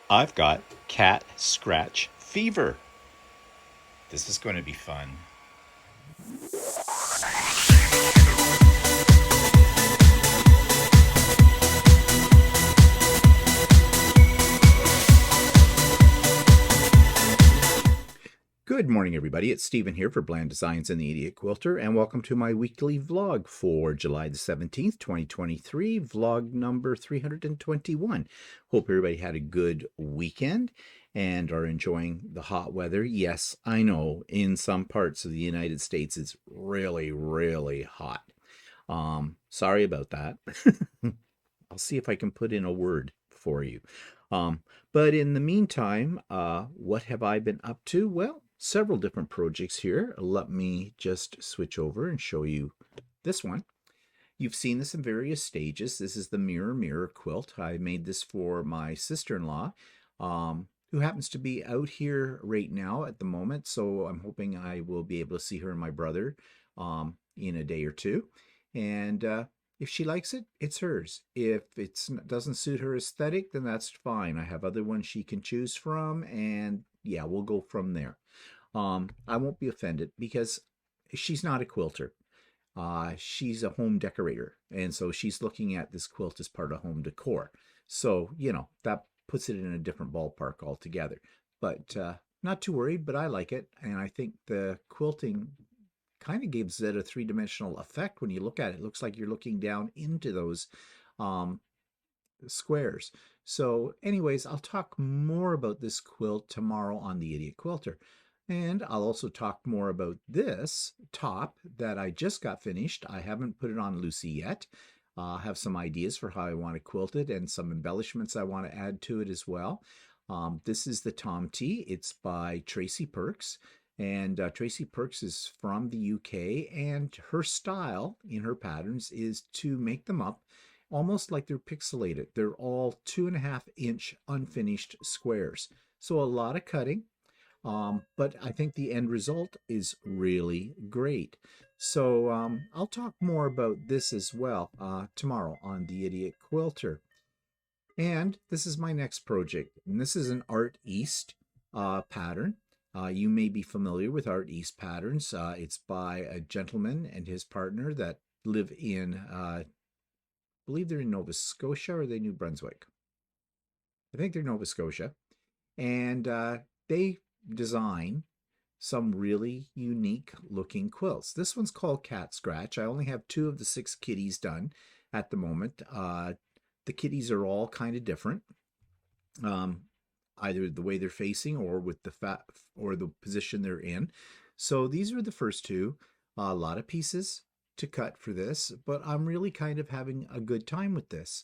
I've got cat scratch fever. This is going to be fun. Good morning, everybody. It's Stephen here for Bland Designs and the Idiot Quilter, and welcome to my weekly vlog for July the 17th, 2023, vlog number 321. Hope everybody had a good weekend and are enjoying the hot weather. Yes, I know in some parts of the United States it's really, really hot. Sorry about that. I'll see if I can put in a word for you. But in the meantime, what have I been up to? Well, several different projects here. Let me just switch over and show you this one. You've seen this in various stages. This is the Mirror quilt. I made this for my sister-in-law, who happens to be out here right now at the moment. So I'm hoping I will be able to see her and my brother in a day or two. And if she likes it, it's hers. If it doesn't suit her aesthetic, then that's fine. I have other ones she can choose from, and yeah, we'll go from there. I won't be offended because she's not a quilter. She's a home decorator, and so she's looking at this quilt as part of home decor. So, you know, that puts it in a different ballpark altogether. But not too worried, but I like it, and I think the quilting kind of gives it a three-dimensional effect when you look at it. It looks like you're looking down into those squares. So anyways, I'll talk more about this quilt tomorrow on the Idiot Quilter. And I'll also talk more about this top that I just got finished. I haven't put it on Lucy yet. I have some ideas for how I want to quilt it and some embellishments I want to add to it as well. This is the Tom T. It's by Tracy Perks. And Tracy Perks is from the UK, and her style in her patterns is to make them up almost like they're pixelated. They're all 2.5-inch unfinished squares. So a lot of cutting, but I think the end result is really great. So I'll talk more about this as well tomorrow on the Idiot Quilter. And this is my next project, and this is an Art East pattern. You may be familiar with Art East patterns. It's by a gentleman and his partner that live in, I believe they're in Nova Scotia, or are they New Brunswick? I think they're Nova Scotia. And they design some really unique looking quilts. This one's called Cat Scratch. I only have 2 of the 6 kitties done at the moment. The kitties are all kind of different. Either the way they're facing or with the fat or the position they're in. So these are the first 2. A lot of pieces to cut for this, but I'm really kind of having a good time with this.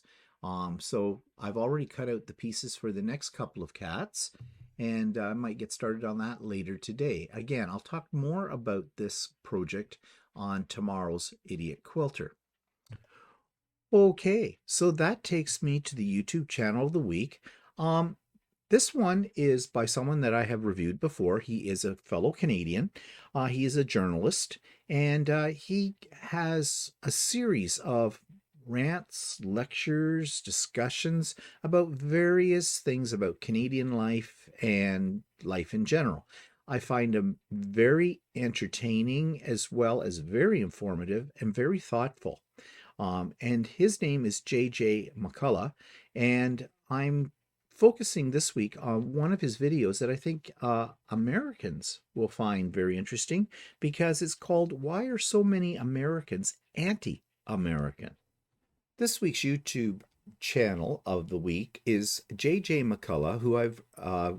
So I've already cut out the pieces for the next couple of cats, and I might get started on that later today. Again, I'll talk more about this project on tomorrow's Idiot Quilter. Okay, so that takes me to the YouTube channel of the week. This one is by someone that I have reviewed before. He is a fellow Canadian. He is a journalist, and he has a series of rants, lectures, discussions about various things about Canadian life and life in general. I find him very entertaining as well as very informative and very thoughtful. And his name is J.J. McCullough, and I'm focusing this week on one of his videos that I think Americans will find very interesting, because it's called "Why Are So Many Americans Anti-American?" This week's YouTube channel of the week is J.J. McCullough, who I've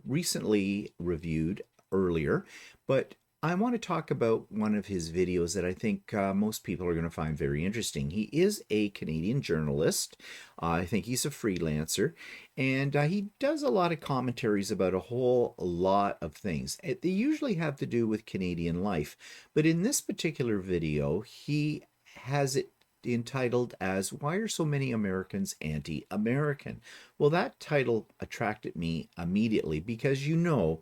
recently reviewed earlier, but I want to talk about one of his videos that I think most people are going to find very interesting. He is a Canadian journalist. I think he's a freelancer, and he does a lot of commentaries about a whole lot of things. They usually have to do with Canadian life, but in this particular video, he has it entitled as "Why Are So Many Americans Anti-American?" Well, that title attracted me immediately because, you know,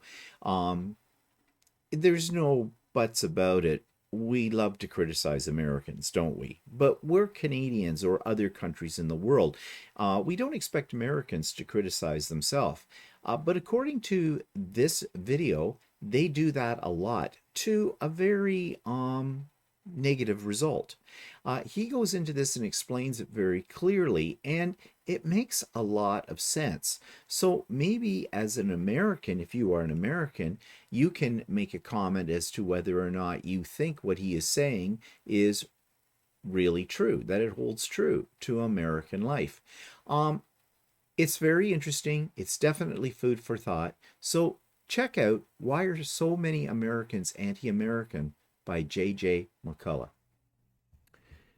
there's no buts about it. We love to criticize Americans, don't we? But we're Canadians or other countries in the world. We don't expect Americans to criticize themselves. But according to this video, they do that a lot to a very negative result. He goes into this and explains it very clearly, and it makes a lot of sense. So maybe as an American, if you are an American, you can make a comment as to whether or not you think what he is saying is really true, that it holds true to American life. It's very interesting. It's definitely food for thought. So check out Why Are So Many Americans Anti-American by J.J. McCullough.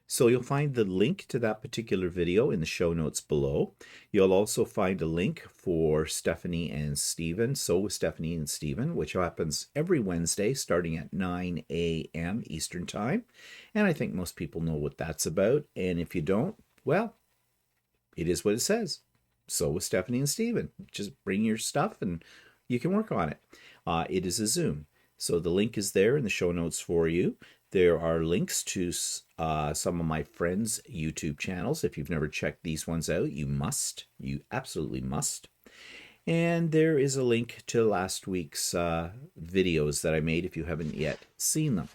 So you'll find the link to that particular video in the show notes below. You'll also find a link for Stephanie and Stephen, So with Stephanie and Stephen, which happens every Wednesday starting at 9 a.m. Eastern Time. And I think most people know what that's about. And if you don't, well, it is what it says. So with Stephanie and Stephen. Just bring your stuff and you can work on it. It is a Zoom. So the link is there in the show notes for you. There are links to some of my friends' YouTube channels. If you've never checked these ones out, you must. You absolutely must. And there is a link to last week's videos that I made if you haven't yet seen them.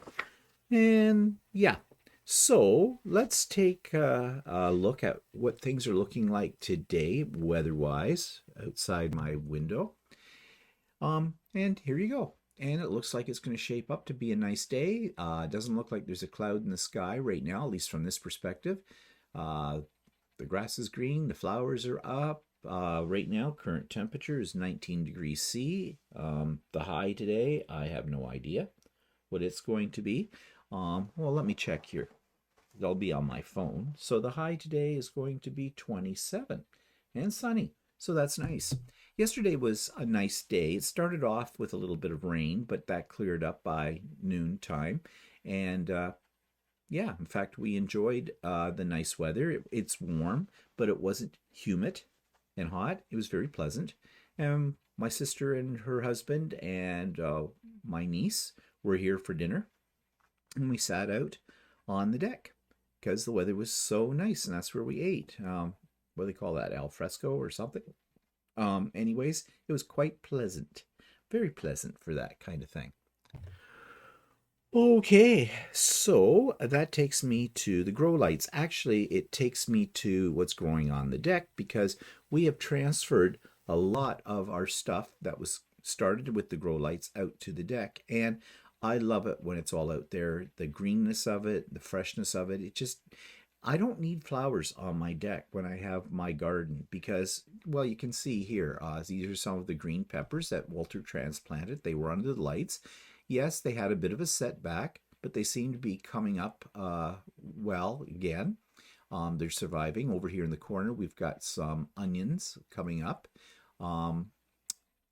And yeah, so let's take a look at what things are looking like today, weather-wise, outside my window. And here you go. And it looks like it's going to shape up to be a nice day. It doesn't look like there's a cloud in the sky right now, at least from this perspective. The grass is green. The flowers are up. Right now, current temperature is 19 degrees C. The high today, I have no idea what it's going to be. Well, let me check here. It'll be on my phone. So the high today is going to be 27 and sunny. So that's nice. Yesterday was a nice day. It started off with a little bit of rain, but that cleared up by noon time. And yeah, in fact, we enjoyed the nice weather. It's warm, but it wasn't humid and hot. It was very pleasant. And my sister and her husband and my niece were here for dinner. And we sat out on the deck because the weather was so nice. And that's where we ate. What do they call that? Al fresco or something? Anyways, it was quite pleasant. Very pleasant for that kind of thing. Okay, so that takes me to the grow lights. Actually, it takes me to what's growing on the deck because we have transferred a lot of our stuff that was started with the grow lights out to the deck. And I love it when it's all out there. The greenness of it, the freshness of it. It just, I don't need flowers on my deck when I have my garden because, well, you can see here, these are some of the green peppers that Walter transplanted. They were under the lights. Yes, they had a bit of a setback, but they seem to be coming up well again. They're surviving. Over here in the corner, we've got some onions coming up.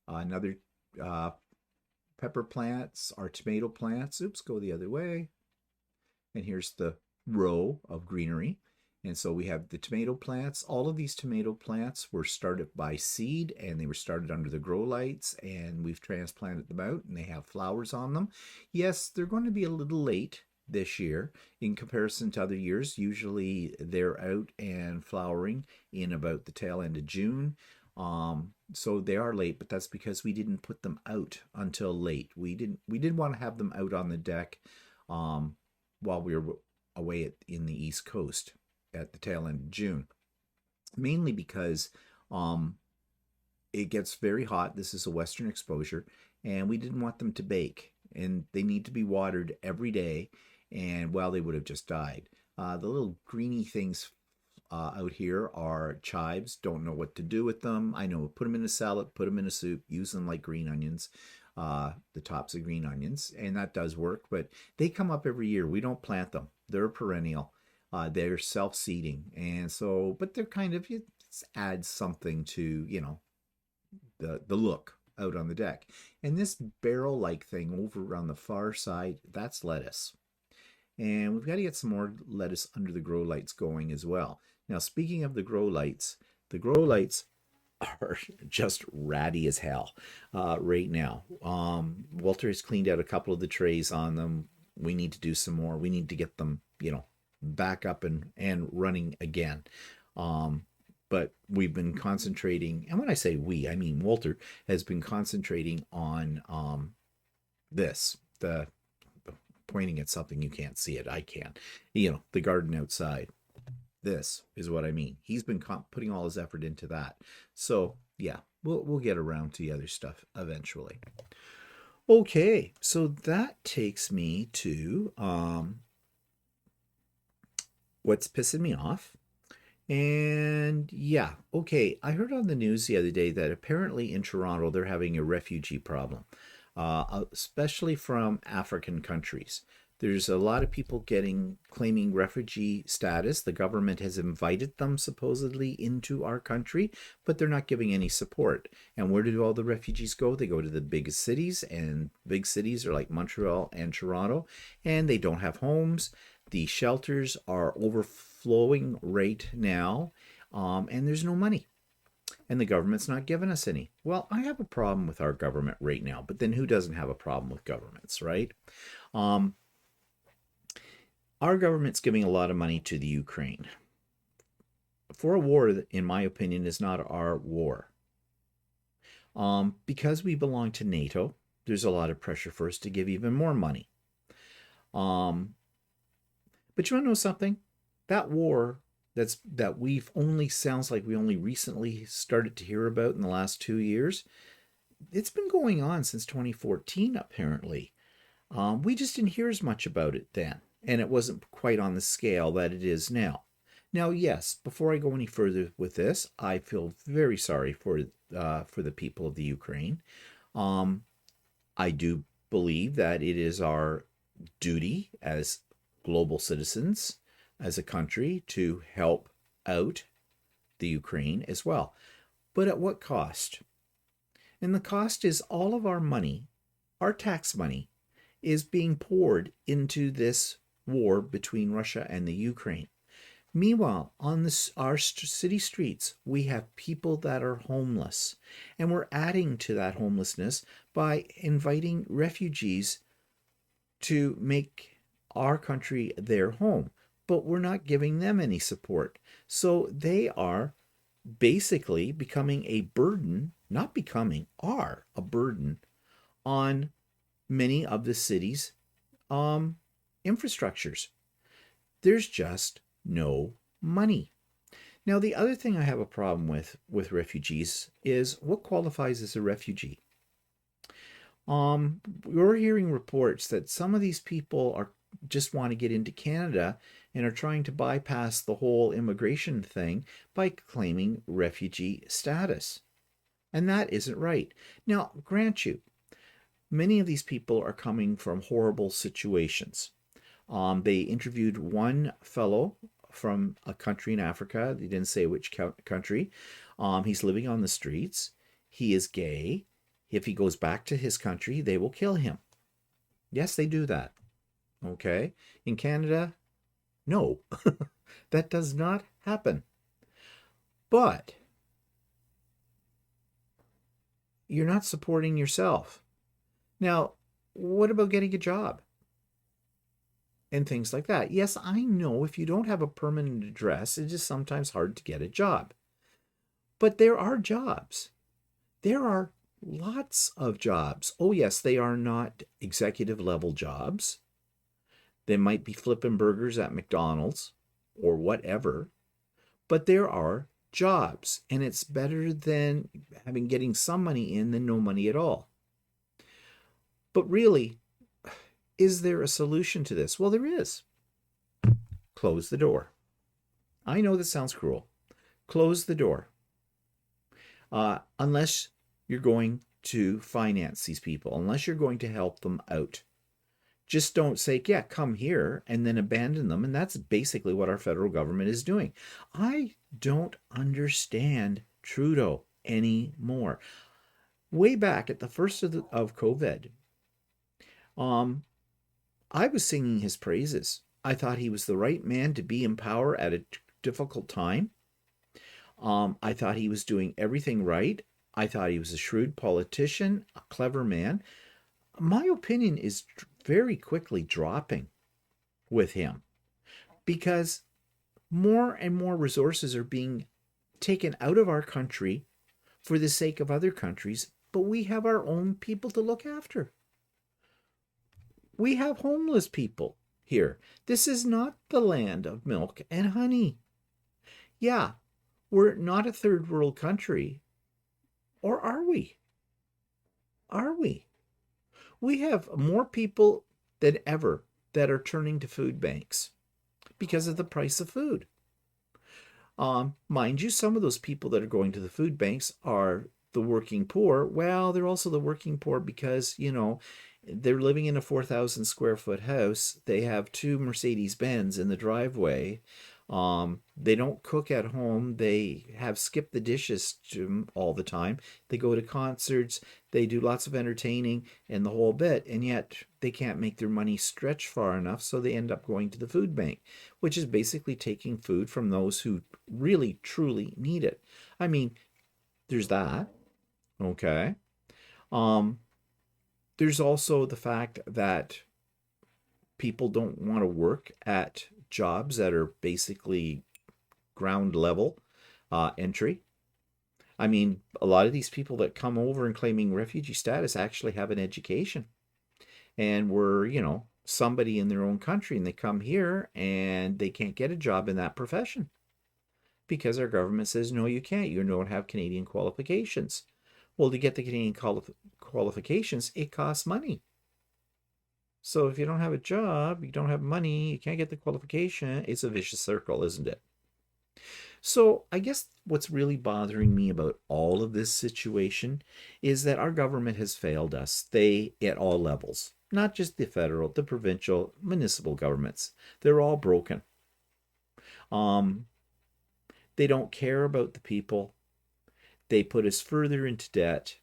Another pepper plants, our tomato plants. Oops, go the other way. And here's the row of greenery. And so we have the tomato plants. All of these tomato plants were started by seed and they were started under the grow lights and we've transplanted them out and they have flowers on them. Yes, they're going to be a little late this year in comparison to other years. Usually they're out and flowering in about the tail end of June. So they are late, but that's because we didn't put them out until late. We didn't want to have them out on the deck while we were away in the East Coast at the tail end of June, mainly because it gets very hot. This is a western exposure, and we didn't want them to bake, and they need to be watered every day, and well, they would have just died. The little greeny things out here are chives. Don't know what to do with them. I know, put them in a salad, put them in a soup, use them like green onions, the tops of green onions, and that does work, but they come up every year. We don't plant them. They're a perennial. They're self-seeding, and so, but they're kind of, it adds something to, you know, the look out on the deck. And this barrel-like thing over on the far side, that's lettuce. And we've got to get some more lettuce under the grow lights going as well. Now, speaking of the grow lights are just ratty as hell right now. Walter has cleaned out a couple of the trays on them. We need to do some more. We need to get them, you know, back up and running again. but we've been concentrating, and when I say we, I mean Walter has been concentrating on the pointing at something you can't see it. I can, the garden outside. This is what I mean. He's been putting all his effort into that. So yeah, we'll get around to the other stuff eventually. Okay, so that takes me to what's pissing me off. And yeah, okay, I heard on the news the other day that apparently in Toronto they're having a refugee problem, especially from African countries. There's a lot of people claiming refugee status. The government has invited them supposedly into our country, but they're not giving any support. And where do all the refugees go? They go to the biggest cities, and big cities are like Montreal and Toronto, and they don't have homes. The shelters are overflowing right now, and there's no money. And the government's not giving us any. Well, I have a problem with our government right now, but then who doesn't have a problem with governments, right? Our government's giving a lot of money to the Ukraine for a war that, in my opinion, is not our war. Because we belong to NATO, there's a lot of pressure for us to give even more money. But you want to know something? That war that we've only sounds like we only recently started to hear about in the last 2 years. It's been going on since 2014, apparently. We just didn't hear as much about it then, and it wasn't quite on the scale that it is now. Now, yes, before I go any further with this, I feel very sorry for the people of the Ukraine. I do believe that it is our duty as global citizens, as a country, to help out the Ukraine as well. But at what cost? And the cost is all of our money, our tax money, is being poured into this war between Russia and the Ukraine. Meanwhile, on our city streets, we have people that are homeless. And we're adding to that homelessness by inviting refugees to make our country their home. But we're not giving them any support. So they are basically becoming a burden, not becoming, are a burden on many of the city's infrastructures. There's just no money. Now, the other thing I have a problem with refugees is what qualifies as a refugee. We're hearing reports that some of these people just want to get into Canada and are trying to bypass the whole immigration thing by claiming refugee status. And that isn't right. Now, grant you, many of these people are coming from horrible situations. They interviewed one fellow from a country in Africa. They didn't say which country. He's living on the streets. He is gay. If he goes back to his country, they will kill him. Yes, they do that. Okay. In Canada, no, that does not happen. But you're not supporting yourself. Now, what about getting a job? And things like that. Yes, I know if you don't have a permanent address, it is sometimes hard to get a job. But there are jobs. There are lots of jobs. Oh, yes, they are not executive level jobs. They might be flipping burgers at McDonald's or whatever. But there are jobs. And it's better than getting some money in than no money at all. But really, is there a solution to this? Well, there is. Close the door. I know this sounds cruel. Close the door. Unless you're going to finance these people, unless you're going to help them out. Just don't say, yeah, come here, and then abandon them. And that's basically what our federal government is doing. I don't understand Trudeau anymore. Way back at the first of COVID, I was singing his praises. I thought he was the right man to be in power at a difficult time. I thought he was doing everything right. I thought he was a shrewd politician, a clever man. My opinion is very quickly dropping with him because more and more resources are being taken out of our country for the sake of other countries, but we have our own people to look after. We have homeless people here. This is not the land of milk and honey. Yeah, we're not a third world country. Or are we? Are we? We have more people than ever that are turning to food banks because of the price of food. Mind you, some of those people that are going to the food banks are the working poor. Well, they're also the working poor because, they're living in a 4,000 square foot house. They have 2 Mercedes Benz in the driveway. They don't cook at home. They have skipped the dishes all the time. They go to concerts. They do lots of entertaining and the whole bit. And yet they can't make their money stretch far enough. So they end up going to the food bank, which is basically taking food from those who really, truly need it. I mean, there's that. Okay. There's also the fact that people don't want to work at jobs that are basically ground level entry. I mean, a lot of these people that come over and claiming refugee status actually have an education and were, somebody in their own country, and they come here and they can't get a job in that profession because our government says, no, you can't. You don't have Canadian qualifications. Well, to get the Canadian qualifications, it costs money. So if you don't have a job, you don't have money, you can't get the qualification, it's a vicious circle, isn't it? So I guess what's really bothering me about all of this situation is that our government has failed us. They, at all levels, not just the federal, the provincial, municipal governments, they're all broken. They don't care about the people. They put us further into debt.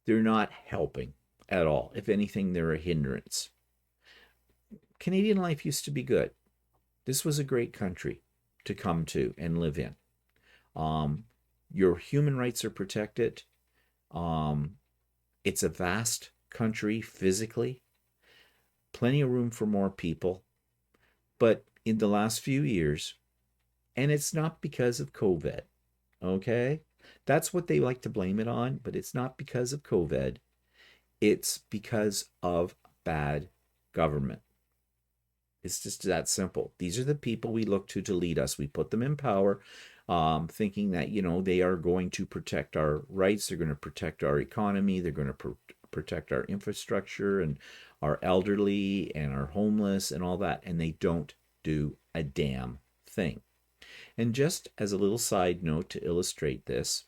They're not helping at all. If anything, they're a hindrance. Canadian life used to be good. This was a great country to come to and live in. Your human rights are protected. It's a vast country physically. Plenty of room for more people. But in the last few years, and it's not because of COVID, okay? That's what they like to blame it on, but it's not because of COVID. It's because of bad government. It's just that simple. These are the people we look to lead us. We put them in power, thinking that, they are going to protect our rights. They're going to protect our economy. They're going to protect our infrastructure and our elderly and our homeless and all that. And they don't do a damn thing. And just as a little side note to illustrate this,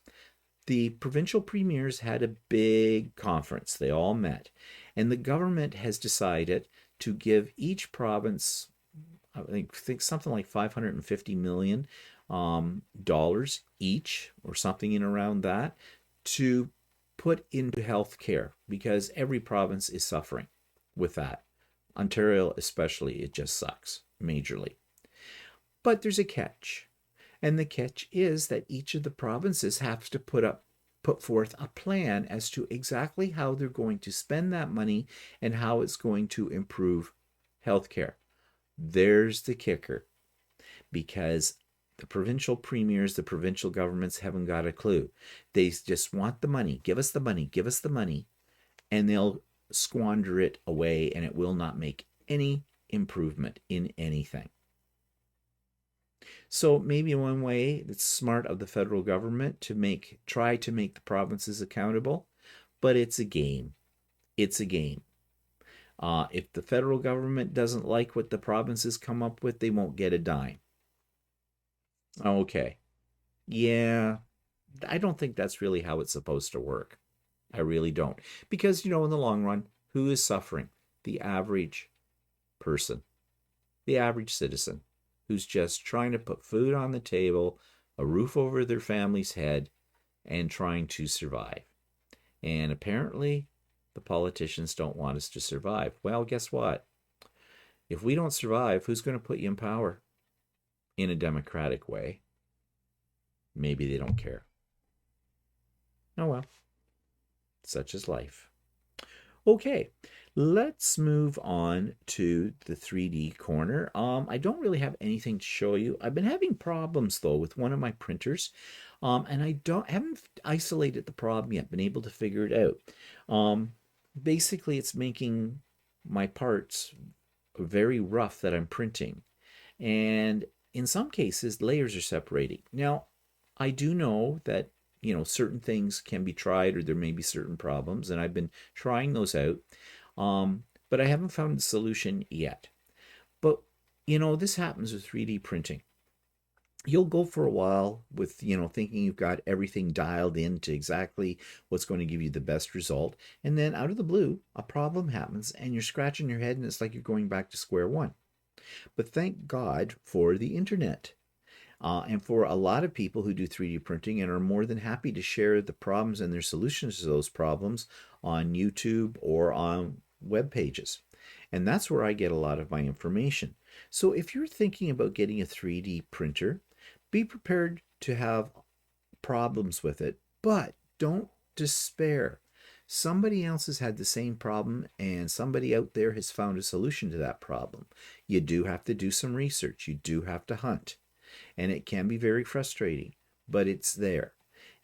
the provincial premiers had a big conference. They all met. And the government has decided to give each province, I think something like $550 million each, or something in around that, to put into health care, because every province is suffering with that. Ontario especially, it just sucks majorly. But there's a catch. And the catch is that each of the provinces has to put forth a plan as to exactly how they're going to spend that money and how it's going to improve healthcare. There's the kicker. Because the provincial premiers, the provincial governments haven't got a clue. They just want the money. Give us the money. Give us the money. And they'll squander it away, and it will not make any improvement in anything. So maybe one way it's smart of the federal government to try to make the provinces accountable, but it's a game. It's a game. If the federal government doesn't like what the provinces come up with, they won't get a dime. Okay. Yeah, I don't think that's really how it's supposed to work. I really don't. Because, in the long run, who is suffering? The average person, the average citizen, who's just trying to put food on the table, a roof over their family's head, and trying to survive. And apparently, the politicians don't want us to survive. Well, guess what? If we don't survive, who's going to put you in power? In a democratic way. Maybe they don't care. Oh well. Such is life. Okay, let's move on to the 3D corner. I don't really have anything to show you. I've been having problems though with one of my printers, and I haven't isolated the problem yet, been able to figure it out. Basically, it's making my parts very rough that I'm printing, and in some cases, layers are separating. Now, I do know that certain things can be tried, or there may be certain problems, and I've been trying those out, but I haven't found the solution yet. But this happens with 3D printing. You'll go for a while with thinking you've got everything dialed in to exactly what's going to give you the best result, and then out of the blue a problem happens and you're scratching your head and it's like you're going back to square one. But thank God for the internet. And for a lot of people who do 3D printing and are more than happy to share the problems and their solutions to those problems on YouTube or on web pages. And that's where I get a lot of my information. So if you're thinking about getting a 3D printer, be prepared to have problems with it, but don't despair. Somebody else has had the same problem and somebody out there has found a solution to that problem. You do have to do some research. You do have to hunt. And it can be very frustrating, but it's there.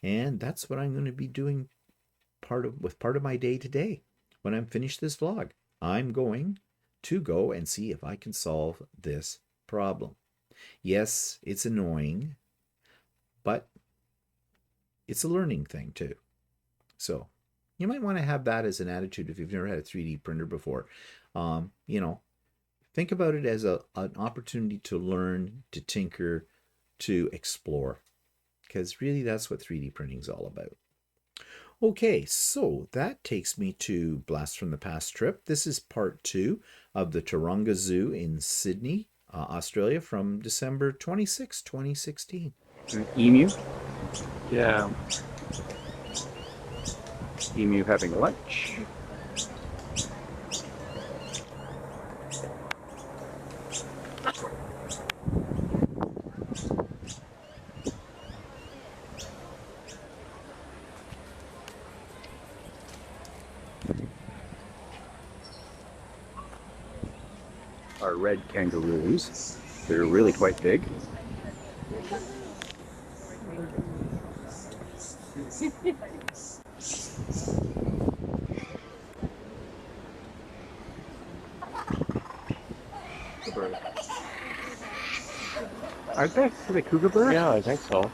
And that's what I'm going to be doing part of my day today. When I'm finished this vlog, I'm going to go and see if I can solve this problem. Yes, it's annoying, but it's a learning thing too. So you might want to have that as an attitude if you've never had a 3D printer before. Think about it as an opportunity to learn, to tinker, to explore, because really that's what 3D printing is all about. Okay, so that takes me to Blast from the Past trip. This is part 2 of the Taronga Zoo in Sydney, Australia, from December 26, 2016. An emu? Yeah. Emu having lunch. Are red kangaroos. They're really quite big. Aren't they? Are they cougar birds? Yeah, I think so.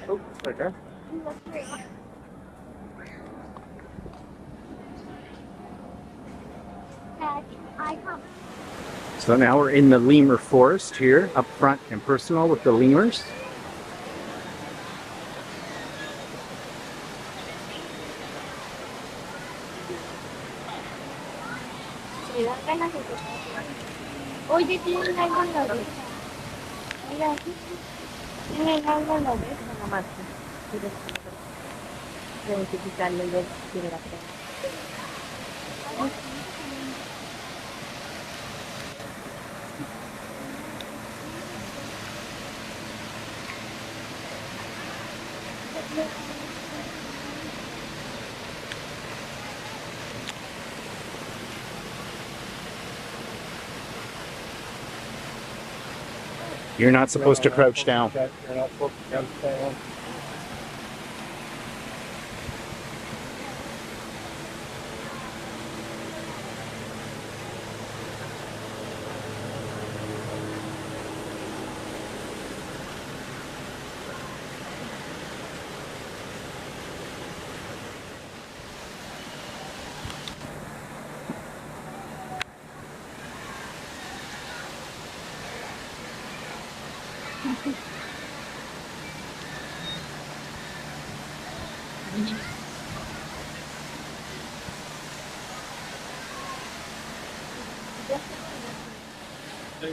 Oh, okay. So now we're in the lemur forest here, up front and personal with the lemurs. You're not supposed to crouch down. You're not supposed to crouch down. And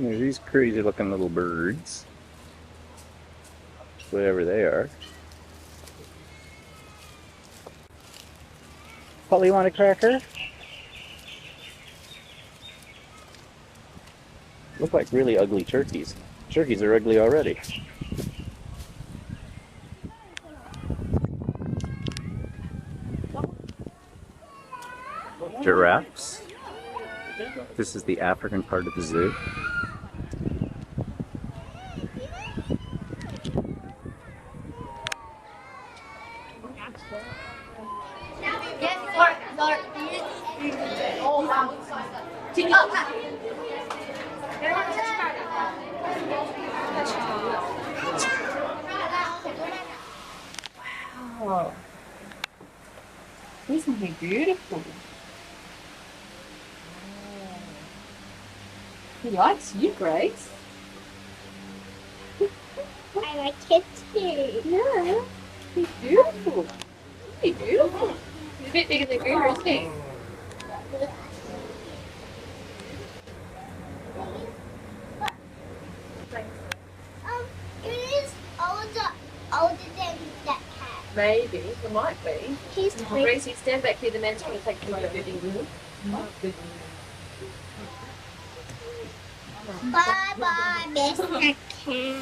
there's these crazy looking little birds. Whatever they are. Polly, you want a cracker? Look like really ugly turkeys. Turkeys are ugly already. Giraffes. This is the African part of the zoo. Wow. Isn't he beautiful? He likes you, Grace. I like it too. Yeah. He's beautiful. He's beautiful. He's a bit bigger than Groomer, isn't he? It is older than that cat. Maybe. It might be. He's three. Grace, you stand back here. The man's trying to take a photo. Bye bye, Mr. Cat.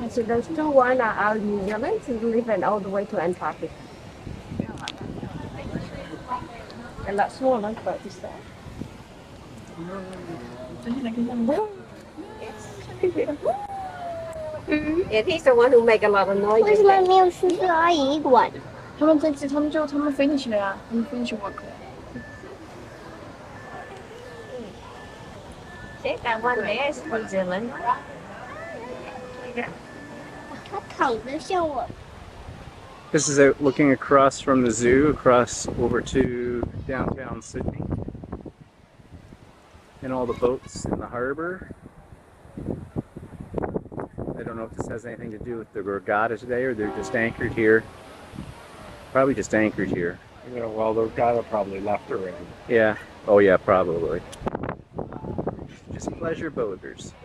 So those two one are out in New Zealand, so they live all the way to Antarctica. And that small one, but this there. Yeah, he's the one who make a lot of noise. 为什么没有叔叔阿姨管？他们飞进去了呀，他们飞进去work 了。That one there is New Zealand. 他躺着像我。 This is out looking across from the zoo, across over to downtown Sydney. And all the boats in the harbor. I don't know if this has anything to do with the regatta today or they're just anchored here. Probably just anchored here. Yeah, well, the guy probably left already. Yeah. Oh yeah, probably. Just pleasure boaters.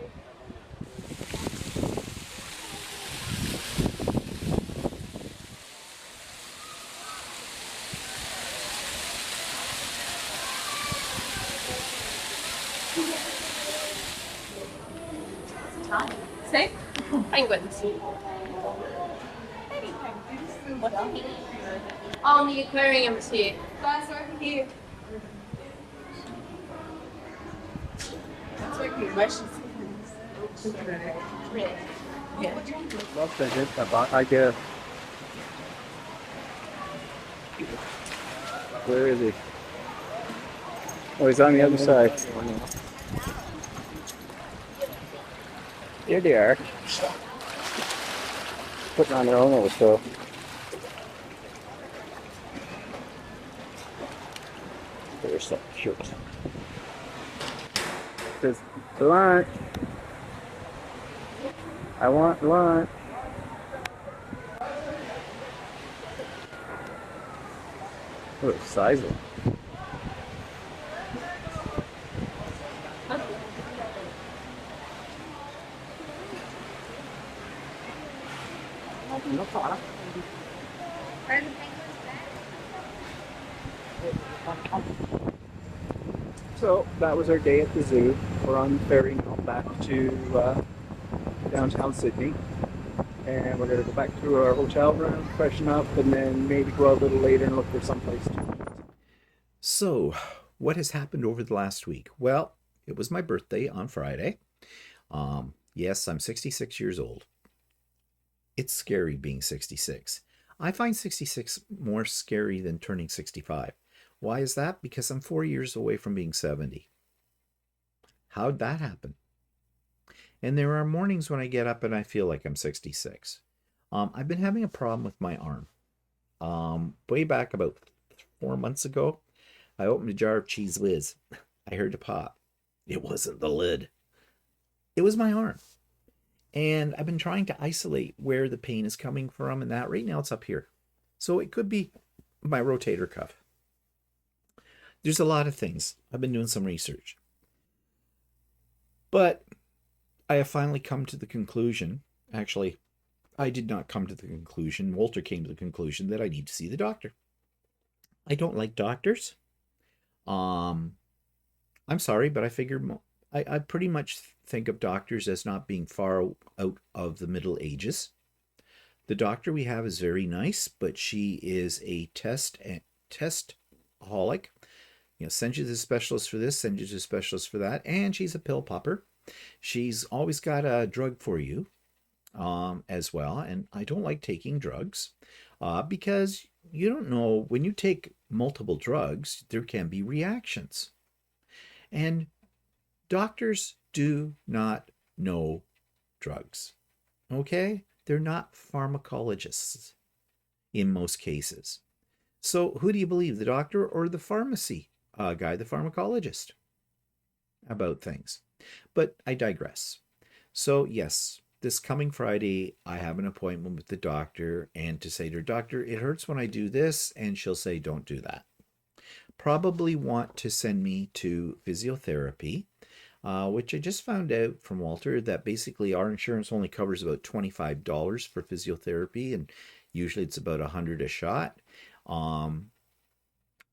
See? Penguins. Oh, the aquarium is here. Guys, over here. That's where emotions. Loft, I guess. Where is he? Oh, he's on the other side. Here they are. Putting on their own little show. They're so cute. Says lunch. I want lunch. What a size of them. So that was our day at the zoo. We're on the ferry now back to downtown Sydney. And we're going to go back to our hotel room, freshen up, and then maybe go out a little later and look for someplace to eat. So, what has happened over the last week? Well, it was my birthday on Friday. Yes, I'm 66 years old. It's scary being 66. I find 66 more scary than turning 65. Why is that? Because I'm 4 years away from being 70. How'd that happen? And there are mornings when I get up and I feel like I'm 66. I've been having a problem with my arm. Way back about 4 months ago, I opened a jar of Cheese Whiz. I heard a pop. It wasn't the lid. It was my arm. And I've been trying to isolate where the pain is coming from, and that right now it's up here. So it could be my rotator cuff. There's a lot of things. I've been doing some research. But I have finally come to the conclusion, actually, I did not come to the conclusion, Walter came to the conclusion that I need to see the doctor. I don't like doctors. I'm sorry, but I figured I pretty much think of doctors as not being far out of the Middle Ages. The doctor we have is very nice, but she is a testaholic. Send you to the specialist for this, send you to the specialist for that, and she's a pill popper. She's always got a drug for you as well, and I don't like taking drugs because you don't know, when you take multiple drugs, there can be reactions. And doctors do not know drugs, okay? They're not pharmacologists in most cases. So who do you believe, the doctor or the pharmacy guy, the pharmacologist, about things? But I digress. So yes, this coming Friday, I have an appointment with the doctor, and to say to her, doctor, it hurts when I do this, and she'll say, don't do that. Probably want to send me to physiotherapy, which I just found out from Walter that basically our insurance only covers about $25 for physiotherapy, and usually it's about $100 a shot.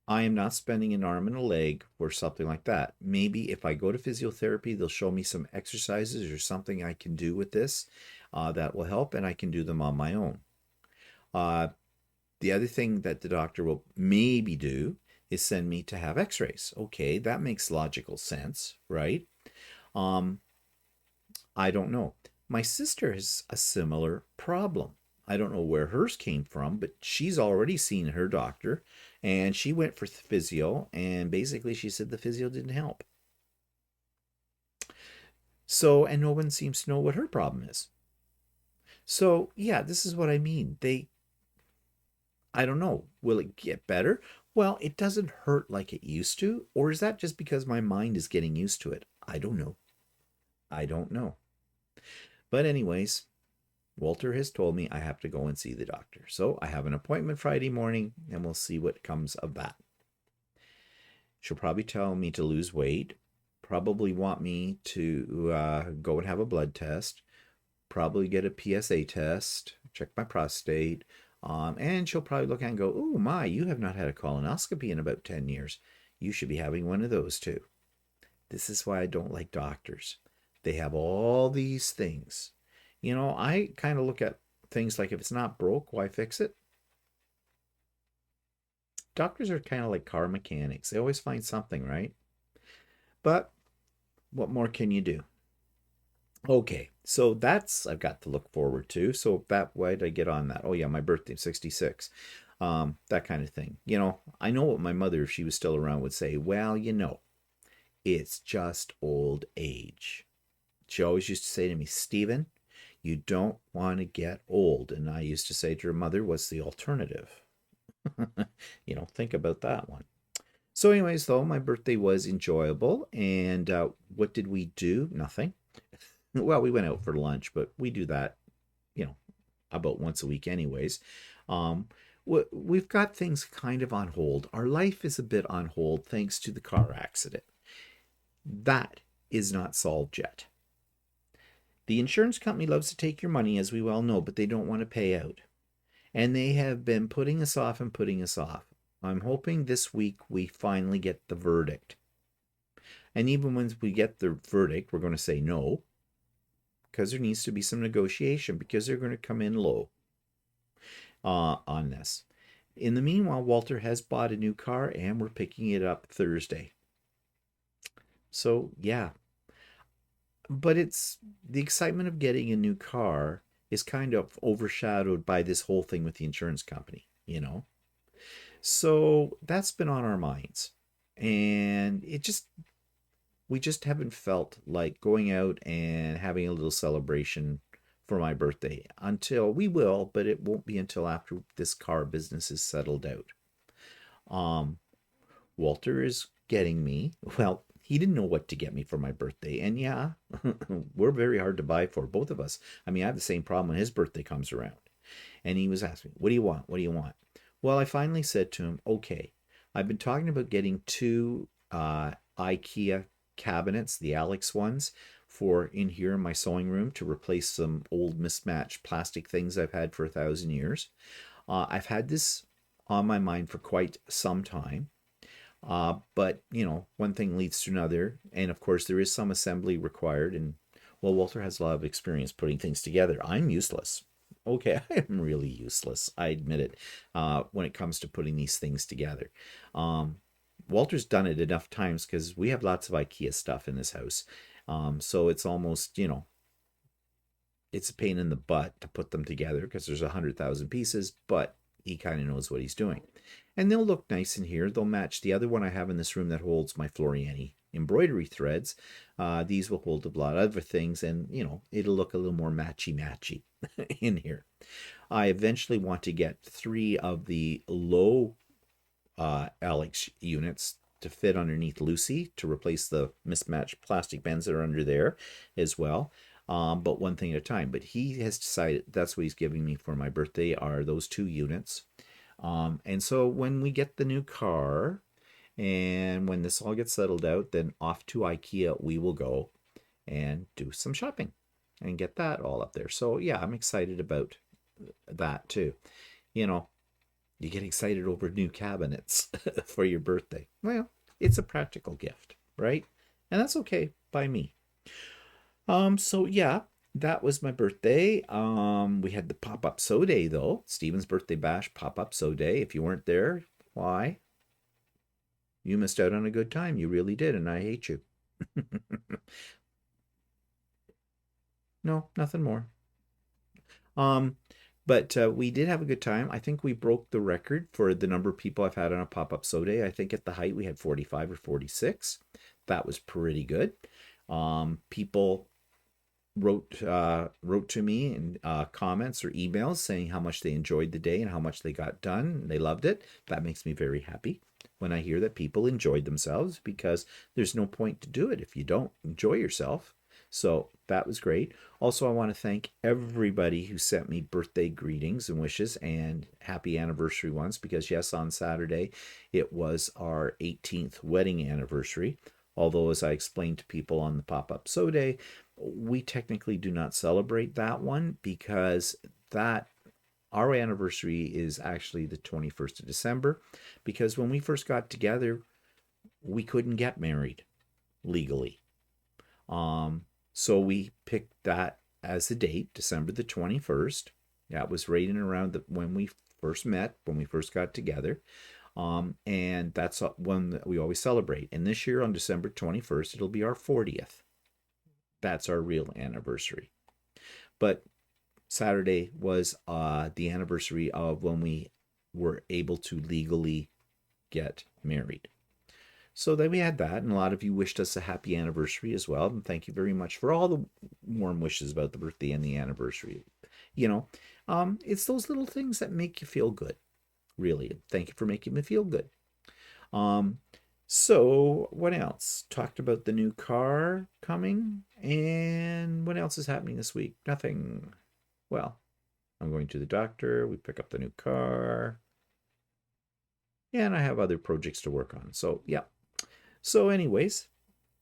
I am not spending an arm and a leg for something like that. Maybe if I go to physiotherapy, they'll show me some exercises or something I can do with this that will help, and I can do them on my own. The other thing that the doctor will maybe do is send me to have x-rays. Okay, that makes logical sense, right? I don't know. My sister has a similar problem. I don't know where hers came from, but she's already seen her doctor, and she went for physio, and basically she said the physio didn't help. So, and no one seems to know what her problem is. So, yeah, this is what I mean. I don't know. Will it get better? Well, it doesn't hurt like it used to, or is that just because my mind is getting used to it? I don't know. But anyways, Walter has told me I have to go and see the doctor. So I have an appointment Friday morning, and we'll see what comes of that. She'll probably tell me to lose weight, probably want me to go and have a blood test, probably get a PSA test, check my prostate, and she'll probably look at it and go, oh my, you have not had a colonoscopy in about 10 years. You should be having one of those too. This is why I don't like doctors. They have all these things. I kind of look at things like, if it's not broke, why fix it? Doctors are kind of like car mechanics. They always find something, right? But what more can you do? Okay, so that's I've got to look forward to. So why did I get on that? Oh yeah, my birthday, 66. That kind of thing. I know what my mother, if she was still around, would say. Well, it's just old age. She always used to say to me, Stephen, you don't want to get old. And I used to say to her mother, what's the alternative? Think about that one. So anyways, though, my birthday was enjoyable. And what did we do? Nothing. Well, we went out for lunch, but we do that, about once a week anyways. We've got things kind of on hold. Our life is a bit on hold thanks to the car accident. That is not solved yet. The insurance company loves to take your money, as we well know, but they don't want to pay out. And they have been putting us off and putting us off. I'm hoping this week we finally get the verdict. And even once we get the verdict, we're going to say no, because there needs to be some negotiation, because they're going to come in low on this. In the meanwhile, Walter has bought a new car and we're picking it up Thursday. So, yeah. But it's the excitement of getting a new car is kind of overshadowed by this whole thing with the insurance company, you know? So that's been on our minds. And we just haven't felt like going out and having a little celebration for my birthday until we will, but it won't be until after this car business is settled out. Walter is getting me, well, he didn't know what to get me for my birthday. And yeah, we're very hard to buy for, both of us. I mean, I have the same problem when his birthday comes around. And he was asking, what do you want? What do you want? Well, I finally said to him, okay, I've been talking about getting 2 IKEA cabinets, the Alex ones, for in here in my sewing room to replace some old mismatched plastic things I've had for 1,000 years. I've had this on my mind for quite some time. But, you know, one thing leads to another. And of course, there is some assembly required. And, well, Walter has a lot of experience putting things together. I'm useless. Okay, I am really useless. I admit it, when it comes to putting these things together. Walter's done it enough times because we have lots of IKEA stuff in this house. So it's almost, you know, it's a pain in the butt to put them together because there's 100,000 pieces, but he kind of knows what he's doing. And they'll look nice in here. They'll match the other one I have in this room that holds my Floriani embroidery threads. These will hold a lot of other things, and, you know, it'll look a little more matchy in here. I eventually want to get 3 of the low Alex units to fit underneath Lucy to replace the mismatched plastic bends that are under there as well. But one thing at a time. But he has decided that's what he's giving me for my birthday are those 2 units. And so when we get the new car and when this all gets settled out, then off to IKEA we will go and do some shopping and get that all up there. So yeah, I'm excited about that too. You know, you get excited over new cabinets for your birthday. Well, it's a practical gift, right? And that's okay by me. So yeah, that was my birthday. We had the pop-up sew day though. Stephen's birthday bash pop-up sew day. If you weren't there, why? You missed out on a good time. You really did, and I hate you. No, nothing more. But we did have a good time. I think we broke the record for the number of people I've had on a pop-up sew day. I think at the height we had 45 or 46. That was pretty good. People wrote to me in comments or emails saying how much they enjoyed the day and how much they got done. They loved it. That makes me very happy when I hear that people enjoyed themselves, because there's no point to do it if you don't enjoy yourself. So that was great. Also, I want to thank everybody who sent me birthday greetings and wishes and happy anniversary ones, because yes, on Saturday it was our 18th wedding anniversary. Although, as I explained to people on the pop-up sew day, we technically do not celebrate that one because our anniversary is actually the 21st of December, because when we first got together, we couldn't get married legally. So we picked that as the date, December the 21st. That was right in around when we first met, when we first got together. And that's one that we always celebrate. And this year on December 21st, it'll be our 40th. That's our real anniversary. But Saturday was the anniversary of when we were able to legally get married. So then we had that, and a lot of you wished us a happy anniversary as well. And thank you very much for all the warm wishes about the birthday and the anniversary. You know, it's those little things that make you feel good. Really, thank you for making me feel good. So what else? Talked about the new car coming, and what else is happening this week? Nothing. Well, I'm going to the doctor. We pick up the new car, and I have other projects to work on. So yeah. So anyways,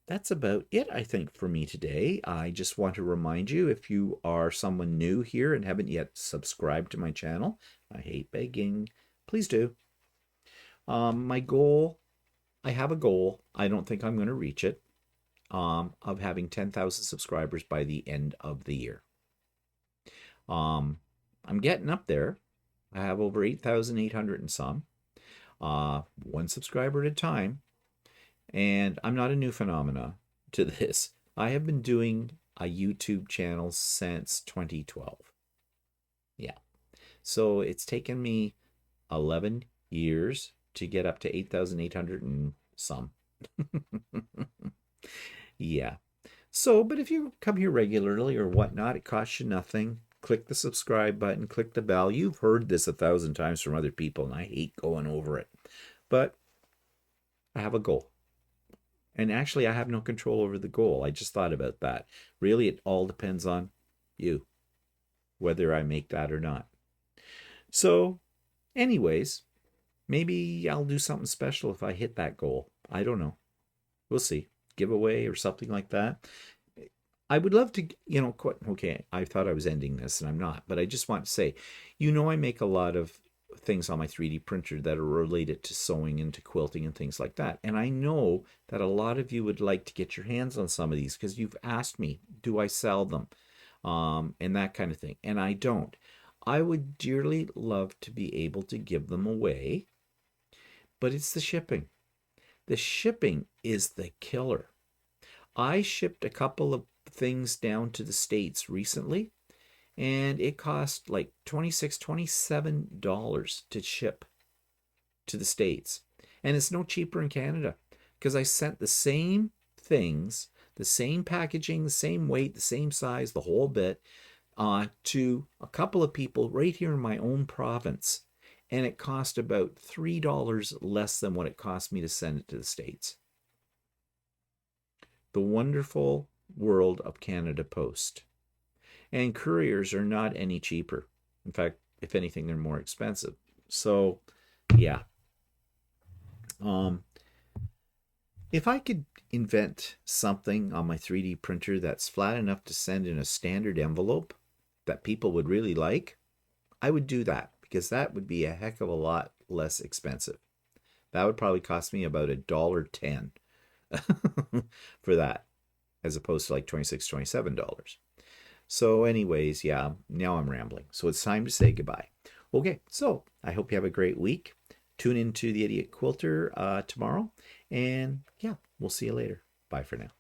that's about it, I think, for me today. I just want to remind you, if you are someone new here and haven't yet subscribed to my channel, I hate begging, please do. My goal, I have a goal. I don't think I'm going to reach it, of having 10,000 subscribers by the end of the year. I'm getting up there. I have over 8,800 and some. One subscriber at a time. And I'm not a new phenomena to this. I have been doing a YouTube channel since 2012. Yeah. So it's taken me 11 years to get up to 8,800 and some. Yeah. So, but if you come here regularly or whatnot, it costs you nothing. Click the subscribe button, click the bell. You've heard this 1,000 times from other people, and I hate going over it. But I have a goal. And actually, I have no control over the goal. I just thought about that. Really, it all depends on you, whether I make that or not. So, anyways, maybe I'll do something special if I hit that goal. I don't know. We'll see. Giveaway or something like that. I would love to, okay, I thought I was ending this and I'm not, but I just want to say, I make a lot of things on my 3D printer that are related to sewing and to quilting and things like that. And I know that a lot of you would like to get your hands on some of these because you've asked me, do I sell them? And that kind of thing. And I don't. I would dearly love to be able to give them away, but it's the shipping. The shipping is the killer. I shipped a couple of things down to the States recently, and it cost like $26, $27 to ship to the States. And it's no cheaper in Canada because I sent the same things, the same packaging, the same weight, the same size, the whole bit, to a couple of people right here in my own province. And it cost about $3 less than what it cost me to send it to the States. The wonderful world of Canada Post. And couriers are not any cheaper. In fact, if anything, they're more expensive. So, yeah. If I could invent something on my 3D printer that's flat enough to send in a standard envelope that people would really like, I would do that because that would be a heck of a lot less expensive. That would probably cost me about $1.10 for that, as opposed to like $26, $27. So anyways, yeah, now I'm rambling. So it's time to say goodbye. Okay, so I hope you have a great week. Tune into the Idiot Quilter tomorrow. And yeah, we'll see you later. Bye for now.